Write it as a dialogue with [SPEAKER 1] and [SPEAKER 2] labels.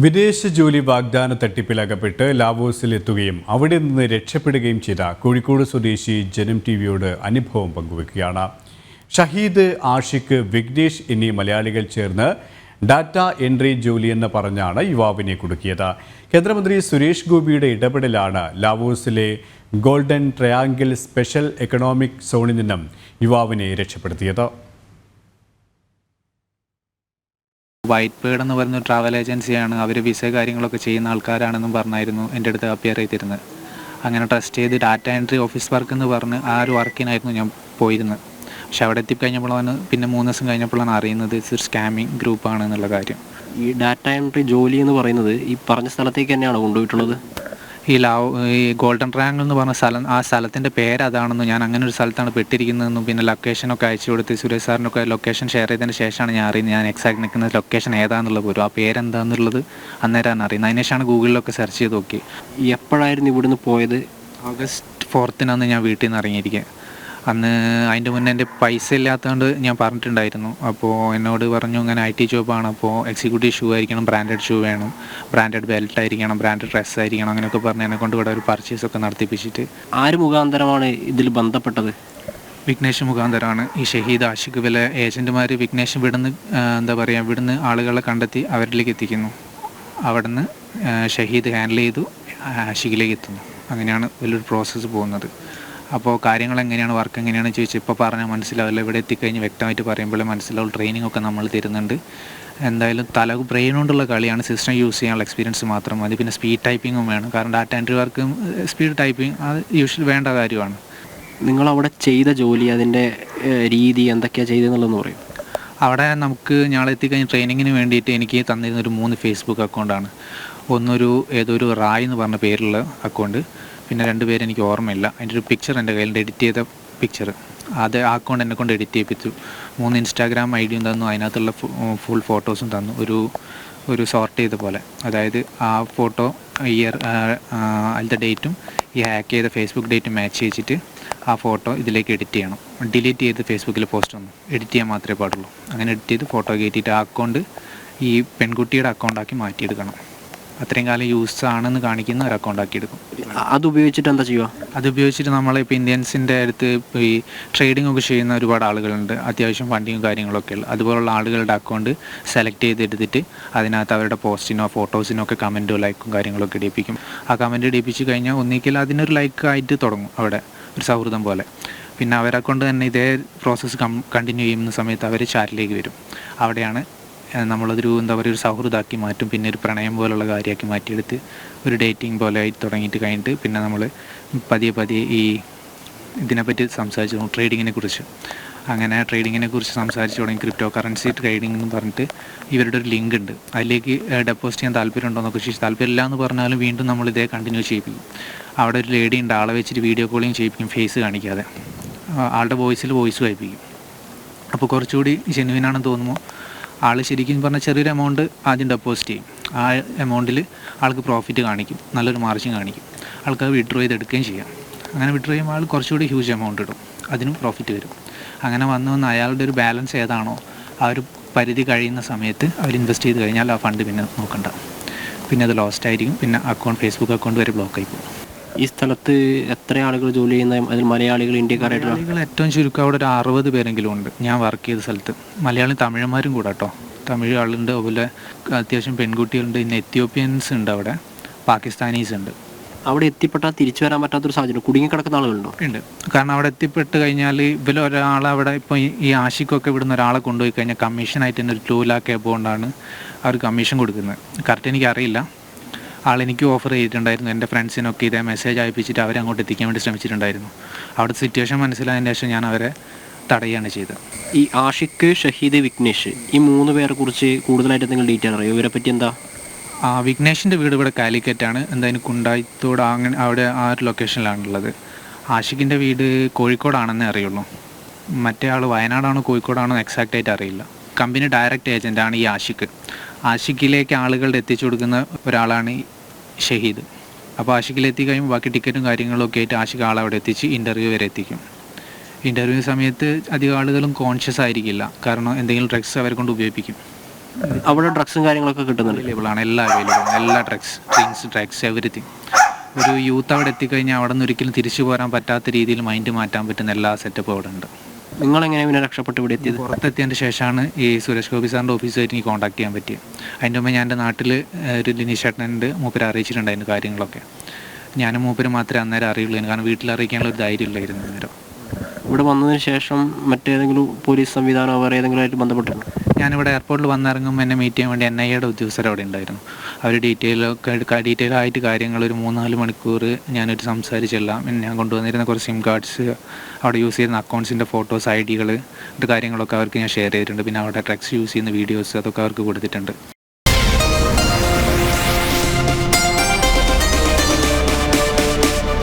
[SPEAKER 1] വിദേശ ജോലി വാഗ്ദാന തട്ടിപ്പിലകപ്പെട്ട് ലാവോസിലെത്തുകയും അവിടെ നിന്ന് രക്ഷപ്പെടുകയും ചെയ്ത കോഴിക്കോട് സ്വദേശി ജനം ടിവിയോട് അനുഭവം പങ്കുവയ്ക്കുകയാണ്. ഷഹീദ്, ആഷിഖ്, വിഘ്നേഷ് എന്നീ മലയാളികൾ ചേർന്ന് ഡാറ്റ എൻട്രി ജോലിയെന്ന് പറഞ്ഞാണ് യുവാവിനെ കുടുക്കിയത്. കേന്ദ്രമന്ത്രി സുരേഷ് ഗോപിയുടെ ഇടപെടലാണ് ലാവോസിലെ ഗോൾഡൻ ട്രയാങ്കിൾ സ്പെഷ്യൽ എക്കണോമിക് സോണിൽ നിന്നും യുവാവിനെ രക്ഷപ്പെടുത്തിയത്.
[SPEAKER 2] വൈറ്റ് ബേർഡ് എന്ന് പറയുന്ന ട്രാവൽ ഏജൻസിയാണ്. അവർ വിസ കാര്യങ്ങളൊക്കെ ചെയ്യുന്ന ആൾക്കാരാണെന്നും പറഞ്ഞായിരുന്നു എൻ്റെ അടുത്ത് അപ്പിയർ ചെയ്തിരുന്നത്. അങ്ങനെ ട്രസ്റ്റ് ചെയ്ത് ഡാറ്റ എൻട്രി ഓഫീസ് വർക്ക് എന്ന് പറഞ്ഞ് ആ ഒരു വർക്കിനായിരുന്നു ഞാൻ പോയിരുന്നത്. പക്ഷെ അവിടെ എത്തിക്കഴിഞ്ഞപ്പോഴാണ് പിന്നെ 3 ദിവസം കഴിഞ്ഞപ്പോഴാണ് അറിയുന്നത് ഇതൊരു സ്കാമിങ് ഗ്രൂപ്പാണ് എന്നുള്ള കാര്യം.
[SPEAKER 3] ഈ ഡാറ്റ എൻട്രി ജോലി എന്ന് പറയുന്നത് ഈ പറഞ്ഞ സ്ഥലത്തേക്ക് തന്നെയാണോ കൊണ്ടുപോയിട്ടുള്ളത്?
[SPEAKER 2] ഈ ഗോൾഡൻ ട്രയാങ്കിൾ എന്ന് പറഞ്ഞ സ്ഥലം, ആ സ്ഥലത്തിൻ്റെ പേര് അതാണെന്നും ഞാൻ അങ്ങനെ ഒരു സ്ഥലത്താണ് പെട്ടിരിക്കുന്നതെന്നും പിന്നെ ലൊക്കേഷനൊക്കെ അയച്ചു കൊടുത്ത് സുരേഷ് സാറിനൊക്കെ ലൊക്കേഷൻ ഷെയർ ചെയ്തതിന് ശേഷമാണ് ഞാൻ അറിയുന്നത് ഞാൻ എക്സാക്ട് നിൽക്കുന്ന ലൊക്കേഷൻ ഏതാണെന്നുള്ളത് പോലും, ആ പേരെന്താണെന്നുള്ളത് അന്നേരമാണ് അറിയുന്നത്. അതിനുശേഷമാണ് ഗൂഗിളിലൊക്കെ സെർച്ച് ചെയ്ത് നോക്കി.
[SPEAKER 3] എപ്പോഴായിരുന്നു ഇവിടുന്ന് പോയത്?
[SPEAKER 2] ഓഗസ്റ്റ് 4 ഞാൻ വീട്ടിൽ നിന്ന് ഇറങ്ങിയിരിക്കുക. അന്ന് അതിൻ്റെ മുന്നേ എൻ്റെ പൈസ ഇല്ലാത്തതുകൊണ്ട് ഞാൻ പറഞ്ഞിട്ടുണ്ടായിരുന്നു. അപ്പോൾ എന്നോട് പറഞ്ഞു ഇങ്ങനെ IT ജോബാണ്, അപ്പോൾ എക്സിക്യൂട്ടീവ് ഷൂ ആയിരിക്കണം, ബ്രാൻഡഡ് ഷൂ വേണം, ബ്രാൻഡഡ് ബെൽറ്റ് ആയിരിക്കണം, ബ്രാൻഡഡ് ഡ്രസ്സ് ആയിരിക്കണം, അങ്ങനെയൊക്കെ പറഞ്ഞ് എന്നെ കൊണ്ട് ഇവിടെ ഒരു പർച്ചേസൊക്കെ നടത്തിപ്പിച്ചിട്ട്.
[SPEAKER 3] ആര് മുഖാന്തരമാണ് ഇതിൽ ബന്ധപ്പെട്ടത്?
[SPEAKER 2] വിഘ്നേഷ് മുഖാന്തരമാണ്. ഈ ഷഹീദ്, ആഷിഖ് വില ഏജൻറ്റുമാർ വിഘ്നേഷ് ഇവിടുന്ന് ആളുകളെ കണ്ടെത്തി അവരിലേക്ക് എത്തിക്കുന്നു. അവിടുന്ന് ഷഹീദ് ഹാൻഡിൽ ചെയ്തു ആഷിഖിലേക്ക് എത്തുന്നു. അങ്ങനെയാണ് വലിയൊരു പ്രോസസ്സ് പോകുന്നത്. അപ്പോൾ കാര്യങ്ങൾ എങ്ങനെയാണ്, വർക്ക് എങ്ങനെയാണെന്ന് ചോദിച്ചാൽ ഇപ്പോൾ പറഞ്ഞാൽ മനസ്സിലാവില്ല. ഇവിടെ എത്തിക്കഴിഞ്ഞ് വ്യക്തമായിട്ട് പറയുമ്പോഴേ മനസ്സിലാവും. ട്രെയിനിങ് ഒക്കെ നമ്മൾ തരുന്നുണ്ട്. എന്തായാലും ബ്രെയിൻ കൊണ്ടുള്ള കളിയാണ്. സിസ്റ്റം യൂസ് ചെയ്യാനുള്ള എക്സ്പീരിയൻസ് മാത്രം മതി. പിന്നെ സ്പീഡ് ടൈപ്പിങ്ങും വേണം. കാരണം ഡാറ്റ എൻട്രി വർക്കും സ്പീഡ് ടൈപ്പിംഗ് അത് യൂഷ്വൽ വേണ്ട കാര്യമാണ്.
[SPEAKER 3] നിങ്ങളവിടെ ചെയ്ത ജോലി, അതിൻ്റെ രീതി എന്തൊക്കെയാണ് ചെയ്തതെന്നുള്ളതെന്ന് പറയും.
[SPEAKER 2] അവിടെ നമുക്ക് ഞങ്ങൾ എത്തിക്കഴിഞ്ഞ് ട്രെയിനിങ്ങിന് വേണ്ടിയിട്ട് എനിക്ക് തന്നിരുന്നൊരു 3 ഫേസ്ബുക്ക് അക്കൗണ്ടാണ്. ഏതൊരു റായ് എന്ന് പറഞ്ഞ പേരുള്ള അക്കൗണ്ട്, പിന്നെ 2 പേര് എനിക്ക് ഓർമ്മയില്ല. അതിൻ്റെ ഒരു പിക്ചർ എൻ്റെ കയ്യിൽ എഡിറ്റ് ചെയ്ത പിക്ചർ, അത് ആ അക്കൗണ്ട് എന്നെ കൊണ്ട് എഡിറ്റ് ചെയ്യിപ്പിച്ചു. 3 ഇൻസ്റ്റാഗ്രാം ഐഡിയും തന്നു, അതിനകത്തുള്ള ഫുൾ ഫോട്ടോസും തന്നു. ഒരു സോർട്ട് ചെയ്ത പോലെ, അതായത് ആ ഫോട്ടോ അതിൻ്റെ ഡേറ്റും ഈ ഹാക്ക് ചെയ്ത ഫേസ്ബുക്ക് ഡേറ്റും മാച്ച് ചെയ്തിട്ട് ആ ഫോട്ടോ ഇതിലേക്ക് എഡിറ്റ് ചെയ്യണം. ഡിലീറ്റ് ചെയ്ത് ഫേസ്ബുക്കിൽ പോസ്റ്റ് ഒന്നും എഡിറ്റ് ചെയ്യാൻ മാത്രമേ പാടുള്ളൂ. അങ്ങനെ എഡിറ്റ് ചെയ്ത് ഫോട്ടോ കയറ്റിയിട്ട് ആ അക്കൗണ്ട് ഈ പെൺകുട്ടിയുടെ അക്കൗണ്ടാക്കി മാറ്റിയെടുക്കണം. അത്രയും കാലം യൂസ് ആണെന്ന് കാണിക്കുന്ന ഒരു അക്കൗണ്ട് ആക്കി എടുക്കും.
[SPEAKER 3] അത് ഉപയോഗിച്ചിട്ട് എന്താ ചെയ്യുക?
[SPEAKER 2] അത് ഉപയോഗിച്ചിട്ട് നമ്മളിപ്പോൾ ഇന്ത്യൻസിൻ്റെ അടുത്ത് ഈ ട്രേഡിംഗ് ഒക്കെ ചെയ്യുന്ന ഒരുപാട് ആളുകളുണ്ട്, അത്യാവശ്യം ഫണ്ടിങ്ങും കാര്യങ്ങളൊക്കെ ഉള്ള അതുപോലുള്ള ആളുകളുടെ അക്കൗണ്ട് സെലക്ട് ചെയ്തെടുത്തിട്ട് അതിനകത്ത് അവരുടെ പോസ്റ്റിനോ ഫോട്ടോസിനോ ഒക്കെ കമൻറ്റോ ലൈക്കും കാര്യങ്ങളൊക്കെ ഇടിപ്പിക്കും. ആ കമൻറ്റ് ഇടിപ്പിച്ച് കഴിഞ്ഞാൽ ഒന്നിക്കൽ അതിനൊരു ലൈക്ക് ആയിട്ട് തുടങ്ങും, അവിടെ ഒരു സൗഹൃദം പോലെ. പിന്നെ അവരെ കൊണ്ട് തന്നെ ഇതേ പ്രോസസ്സ് കണ്ടിന്യൂ ചെയ്യുന്ന സമയത്ത് അവർ ചാറ്റിലേക്ക് വരും. അവിടെയാണ് നമ്മളതൊരു ഒരു സൗഹൃദമാക്കി മാറ്റും. പിന്നെ ഒരു പ്രണയം പോലുള്ള കാര്യമാക്കി മാറ്റിയെടുത്ത് ഒരു ഡേറ്റിംഗ് പോലെ ആയി തുടങ്ങിയിട്ട് കഴിഞ്ഞിട്ട് പിന്നെ നമ്മൾ പതിയെ ഈ ഇതിനെപ്പറ്റി സംസാരിച്ചു തുടങ്ങും, ട്രേഡിങ്ങിനെ കുറിച്ച്. അങ്ങനെ ട്രേഡിങ്ങിനെ കുറിച്ച് സംസാരിച്ച് തുടങ്ങി. ക്രിപ്റ്റോ കറൻസി ട്രേഡിംഗ് എന്ന് പറഞ്ഞിട്ട് ഇവരുടെ ഒരു ലിങ്ക് ഉണ്ട്, അതിലേക്ക് ഡെപ്പോസിറ്റ് ചെയ്യാൻ താല്പര്യമുണ്ടോയെന്നൊക്കെ ചോദിച്ചു. താല്പര്യമില്ല എന്ന് പറഞ്ഞാലും വീണ്ടും നമ്മൾ ഇതേ കണ്ടിന്യൂ ചെയ്യിപ്പിക്കും. അവിടെ ഒരു ലേഡി ഉണ്ട്, ആളെ വെച്ചിട്ട് വീഡിയോ കോളിങ് ചെയ്യിപ്പിക്കും, ഫേസ് കാണിക്കാതെ. ആളുടെ വോയിസ് വായിപ്പിക്കും. അപ്പോൾ കുറച്ചുകൂടി ജെന്യുവിനാണെന്ന് തോന്നുമ്പോൾ ആൾ ശരിക്കും പറഞ്ഞാൽ ചെറിയൊരു എമൗണ്ട് ആദ്യം ഡെപ്പോസിറ്റ് ചെയ്യും. ആ എമൗണ്ടിൽ ആൾക്ക് പ്രോഫിറ്റ് കാണിക്കും, നല്ലൊരു മാർജിൻ കാണിക്കും. ആൾക്ക് അത് വിഡ്രോ ചെയ്തെടുക്കുകയും ചെയ്യാം. അങ്ങനെ വിഡ്രോ ചെയ്യുമ്പോൾ ആൾ കുറച്ചുകൂടി ഹ്യൂജ് എമൗണ്ട് ഇടും, അതിനും പ്രോഫിറ്റ് വരും. അങ്ങനെ വന്ന് അയാളുടെ ഒരു ബാലൻസ് ഏതാണോ ആ ഒരു പരിധി കഴിയുന്ന സമയത്ത് അവർ ഇൻവെസ്റ്റ് ചെയ്ത് കഴിഞ്ഞാൽ ആ ഫണ്ട് പിന്നെ നോക്കണ്ട, പിന്നെ അത് ലോസ്റ്റ് ആയിരിക്കും. പിന്നെ ഫേസ്ബുക്ക് അക്കൗണ്ട് വരെ ബ്ലോക്ക് ആയി പോകും.
[SPEAKER 3] ഈ സ്ഥലത്ത് എത്ര ആളുകൾ ജോലി ചെയ്യുന്ന, അതിൽ മലയാളികൾ, ഇന്ത്യക്കാരായിട്ടുള്ള
[SPEAKER 2] മലയാളികൾ ഏറ്റവും ചുരുക്കം അവിടെ ഒരു 60 പേരെങ്കിലും ഉണ്ട് ഞാൻ വർക്ക് ചെയ്ത സ്ഥലത്ത്. മലയാളി തമിഴന്മാരും കൂടെ കേട്ടോ, തമിഴ് ആളുണ്ട്, അതുപോലെ അത്യാവശ്യം പെൺകുട്ടികളുണ്ട്, പിന്നെ എത്യോപ്യൻസ് ഉണ്ട്, അവിടെ പാകിസ്ഥാനീസ് ഉണ്ട്.
[SPEAKER 3] അവിടെ എത്തിപ്പെട്ടാൽ തിരിച്ചു വരാൻ പറ്റാത്തൊരു സാഹചര്യം, കുടുങ്ങിക്കിടക്കുന്ന ആളുകളുണ്ടോ?
[SPEAKER 2] ഉണ്ട്. കാരണം അവിടെ എത്തിപ്പെട്ട് കഴിഞ്ഞാൽ ഒരാളവിടെ ഇപ്പോൾ ഈ ആഷിക്കൊക്കെ ഇവിടുന്ന് ഒരാളെ കൊണ്ടുപോയി കഴിഞ്ഞാൽ കമ്മീഷനായിട്ട് തന്നെ ഒരു 2 lakh എബോണ്ടാണ് അവർ കമ്മീഷൻ കൊടുക്കുന്നത്. കറക്റ്റ് എനിക്കറിയില്ല. ആളെനിക്ക് ഓഫർ ചെയ്തിട്ടുണ്ടായിരുന്നു, എൻ്റെ ഫ്രണ്ട്സിനൊക്കെ ഇതേ മെസ്സേജ് അയപ്പിച്ചിട്ട് അവരെ അങ്ങോട്ട് എത്തിക്കാൻ വേണ്ടി ശ്രമിച്ചിട്ടുണ്ടായിരുന്നു. അവിടുത്തെ സിറ്റുവേഷൻ മനസ്സിലായതിന് ശേഷം ഞാൻ അവരെ തടയുകയാണ് ചെയ്തത്.
[SPEAKER 3] ഈ ആഷിഖ്, ഷഹീദ്, വിഘ്നേഷ്, ഈ 3 പേരെ കുറിച്ച് കൂടുതലായിട്ട് എന്തെങ്കിലും ഡീറ്റെയിൽ അറിയോ? ഇവരെ പറ്റി എന്താ?
[SPEAKER 2] വിഘ്നേഷിൻ്റെ വീട് ഇവിടെ കാലിക്കറ്റാണ്, എന്തായാലും കുണ്ടായിത്തോട് അങ്ങനെ അവിടെ ആ ഒരു ലൊക്കേഷനിലാണുള്ളത്. ആഷിഖിൻ്റെ വീട് കോഴിക്കോടാണെന്നേ അറിയുള്ളൂ. മറ്റേ ആൾ വയനാടാണോ കോഴിക്കോടാണോ എക്സാക്റ്റായിട്ട് അറിയില്ല. കമ്പനി ഡയറക്റ്റ് ഏജൻറ്റാണ് ഈ ആഷിഖ്. ആഷിഖിലേക്ക് ആളുകളുടെ എത്തിച്ചു കൊടുക്കുന്ന ഒരാളാണ് ഷഹീദ്. അപ്പോൾ ആഷിഖിലെത്തി കഴിയുമ്പോൾ ബാക്കി ടിക്കറ്റും കാര്യങ്ങളൊക്കെ ആയിട്ട് ആഷിഖ് ആളെ അവിടെ എത്തിച്ച് ഇൻ്റർവ്യൂ വരെ എത്തിക്കും. ഇൻ്റർവ്യൂ സമയത്ത് അധികം ആളുകളും കോൺഷ്യസ് ആയിരിക്കില്ല, കാരണം എന്തെങ്കിലും ഡ്രഗ്സ് അവരെ കൊണ്ട് ഉപയോഗിപ്പിക്കും.
[SPEAKER 3] അവിടെ ഡ്രഗ്സും കാര്യങ്ങളൊക്കെ കിട്ടുന്നുണ്ട്.
[SPEAKER 2] അവൈലബിൾ ആണ്, എല്ലാം അവൈലബിൾ ആണ്, എല്ലാ ഡ്രഗ്സ് എവറിത്തിങ്. ഒരു യൂത്ത് അവിടെ എത്തിക്കഴിഞ്ഞാൽ അവിടെ നിന്ന് ഒരിക്കലും തിരിച്ചു പോരാൻ പറ്റാത്ത രീതിയിൽ മൈൻഡ് മാറ്റാൻ പറ്റുന്ന എല്ലാ സെറ്റപ്പും അവിടെ ഉണ്ട്.
[SPEAKER 3] നിങ്ങളെങ്ങനെ പിന്നെ രക്ഷപ്പെട്ട് ഇവിടെ എത്തിയത്?
[SPEAKER 2] പുറത്തെത്തിയതിൻ്റെ ശേഷമാണ് ഈ സുരേഷ് ഗോപി സാറിൻ്റെ ഓഫീസുമായിട്ട് എനിക്ക് കോൺടാക്ട് ചെയ്യാൻ പറ്റിയത്. അതിൻ്റെ മുമ്പ് ഞാൻ എൻ്റെ നാട്ടിൽ ഒരു ലിനീഷ് ചേട്ടനുണ്ട്, മൂപ്പര് അറിയിച്ചിട്ടുണ്ടായിരുന്നു കാര്യങ്ങളൊക്കെ. ഞാനും മൂപ്പര് മാത്രമേ അന്നേരം അറിയുള്ളൂ, കാരണം വീട്ടിൽ അറിയിക്കാനുള്ള ഒരു ധൈര്യം ഇല്ലായിരുന്നു അന്നേരം.
[SPEAKER 3] ഇവിടെ വന്നതിന് ശേഷം മറ്റേതെങ്കിലും പോലീസ് സംവിധാനമോ വേറെ ഏതെങ്കിലും ആയിട്ട് ബന്ധപ്പെട്ടിട്ടുണ്ടോ?
[SPEAKER 2] ഞാനിവിടെ എയർപോർട്ടിൽ വന്നിറങ്ങുമ്പോൾ എന്നെ മീറ്റ് ചെയ്യാൻ വേണ്ടി NIAയുടെ ഉദ്യോഗസ്ഥർ അവിടെ ഉണ്ടായിരുന്നു. അവർ ഡീറ്റെയിൽ ആയിട്ട് കാര്യങ്ങൾ ഒരു 3-4 മണിക്കൂർ ഞാനൊരു സംസാരിച്ചെല്ലാം ഞാൻ കൊണ്ടുവന്നിരുന്ന കുറച്ച് സിം കാർഡ്സ്, അവിടെ യൂസ് ചെയ്യുന്ന അക്കൗണ്ട്സിൻ്റെ ഫോട്ടോസ്, ID കൾ, കാര്യങ്ങളൊക്കെ അവർക്ക് ഞാൻ ഷെയർ ചെയ്തിട്ടുണ്ട്. പിന്നെ അവിടെ ഡ്രഗ്സ് യൂസ് ചെയ്യുന്ന വീഡിയോസ് അതൊക്കെ അവർക്ക് കൊടുത്തിട്ടുണ്ട്.